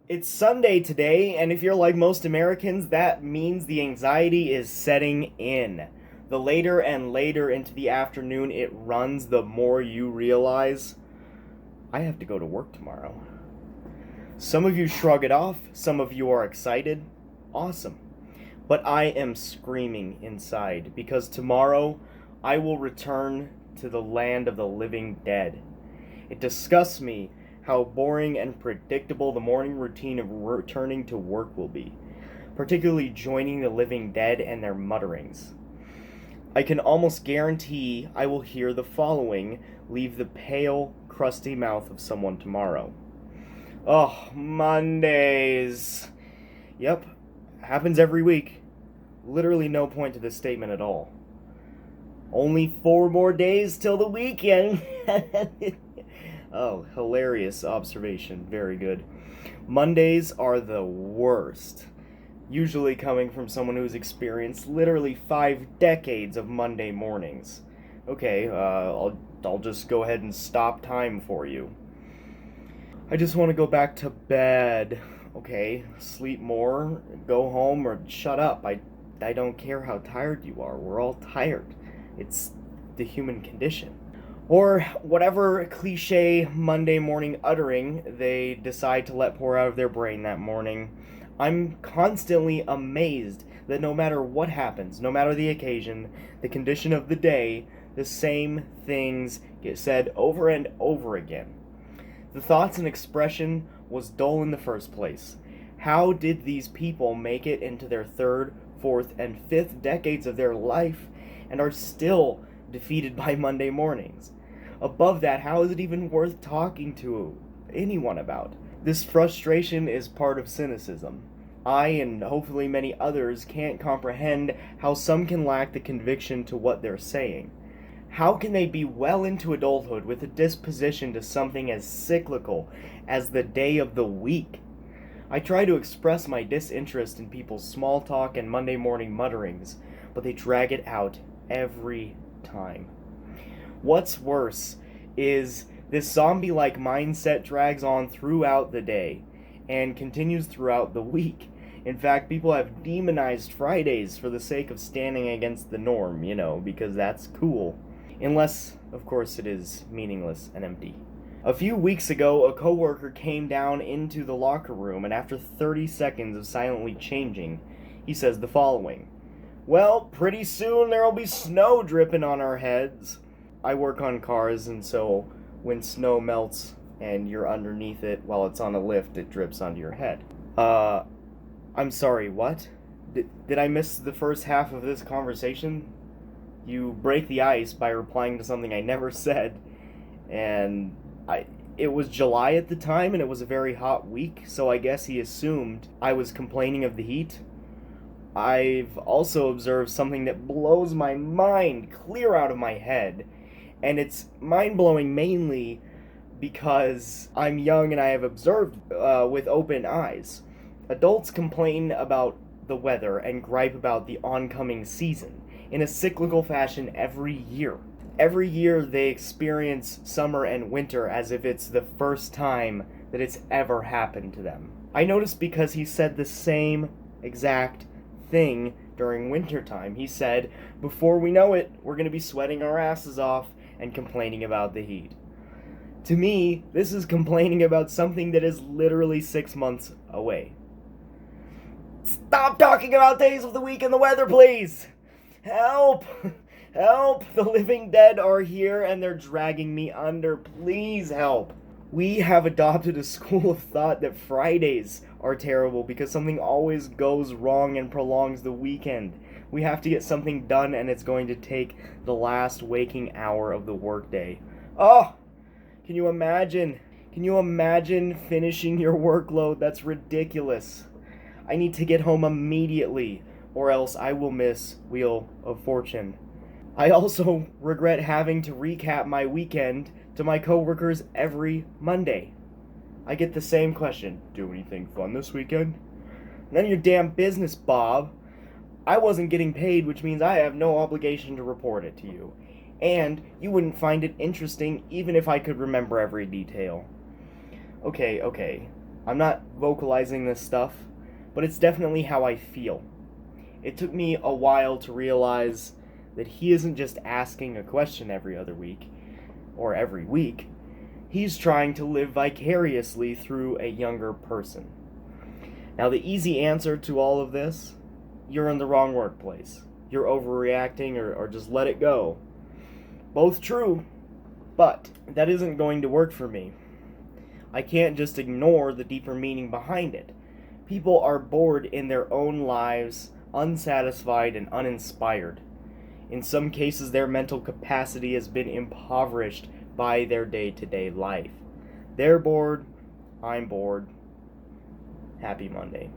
It's Sunday today, and if you're like most Americans, that means the anxiety is setting in. The later and later into the afternoon it runs, the more you realize, I have to go to work tomorrow. Some of you shrug it off, some of you are excited. Awesome. But I am screaming inside because tomorrow I will return to the land of the living dead. It disgusts me how boring and predictable the morning routine of returning to work will be, particularly joining the living dead and their mutterings. I can almost guarantee I will hear the following leave the pale, crusty mouth of someone tomorrow. Oh, Mondays. Yep, happens every week. Literally no point to this statement at all. Only 4 more days till the weekend. Oh, hilarious observation. Very good. Mondays are the worst. Usually coming from someone who's experienced literally 5 decades of Monday mornings. Okay, I'll just go ahead and stop time for you. I just want to go back to bed. Okay, sleep more, go home, or shut up. I don't care how tired you are. We're all tired. It's the human condition. Or whatever cliche Monday morning uttering they decide to let pour out of their brain that morning. I'm constantly amazed that no matter what happens, no matter the occasion, the condition of the day, the same things get said over and over again. The thoughts and expression was dull in the first place. How did these people make it into their third, fourth, and fifth decades of their life and are still defeated by Monday mornings? Above that, how is it even worth talking to anyone about? This frustration is part of cynicism. I, and hopefully many others, can't comprehend how some can lack the conviction to what they're saying. How can they be well into adulthood with a disposition to something as cyclical as the day of the week? I try to express my disinterest in people's small talk and Monday morning mutterings, but they drag it out every time. What's worse is this zombie-like mindset drags on throughout the day and continues throughout the week. In fact, people have demonized Fridays for the sake of standing against the norm, because that's cool. Unless, of course, it is meaningless and empty. A few weeks ago, a coworker came down into the locker room, and after 30 seconds of silently changing, he says the following: "Well, pretty soon there'll be snow dripping on our heads." I work on cars, and so when snow melts and you're underneath it while it's on a lift, it drips onto your head. I'm sorry, what? Did I miss the first half of this conversation? You break the ice by replying to something I never said, and it was July at the time, and it was a very hot week, so I guess he assumed I was complaining of the heat. I've also observed something that blows my mind clear out of my head, and it's mind-blowing mainly because I'm young and I have observed with open eyes. Adults complain about the weather and gripe about the oncoming season in a cyclical fashion every year. Every year they experience summer and winter as if it's the first time that it's ever happened to them. I noticed because he said the same exact thing during wintertime. He said, before we know it, we're going to be sweating our asses off and complaining about the heat. To me, this is complaining about something that is literally 6 months away. Stop talking about days of the week and the weather, please! Help! Help! The living dead are here and they're dragging me under. Please help! We have adopted a school of thought that Fridays are terrible because something always goes wrong and prolongs the weekend. We have to get something done, and it's going to take the last waking hour of the workday. Oh! Can you imagine? Can you imagine finishing your workload? That's ridiculous. I need to get home immediately, or else I will miss Wheel of Fortune. I also regret having to recap my weekend to my coworkers every Monday. I get the same question. Do anything fun this weekend? None of your damn business, Bob. I wasn't getting paid, which means I have no obligation to report it to you. And you wouldn't find it interesting even if I could remember every detail. Okay. I'm not vocalizing this stuff, but it's definitely how I feel. It took me a while to realize that he isn't just asking a question every other week, or every week. He's trying to live vicariously through a younger person. Now, the easy answer to all of this, you're in the wrong workplace. You're overreacting, or just let it go. Both true, but that isn't going to work for me. I can't just ignore the deeper meaning behind it. People are bored in their own lives, unsatisfied and uninspired. In some cases, their mental capacity has been impoverished by their day-to-day life. They're bored, I'm bored. Happy Monday.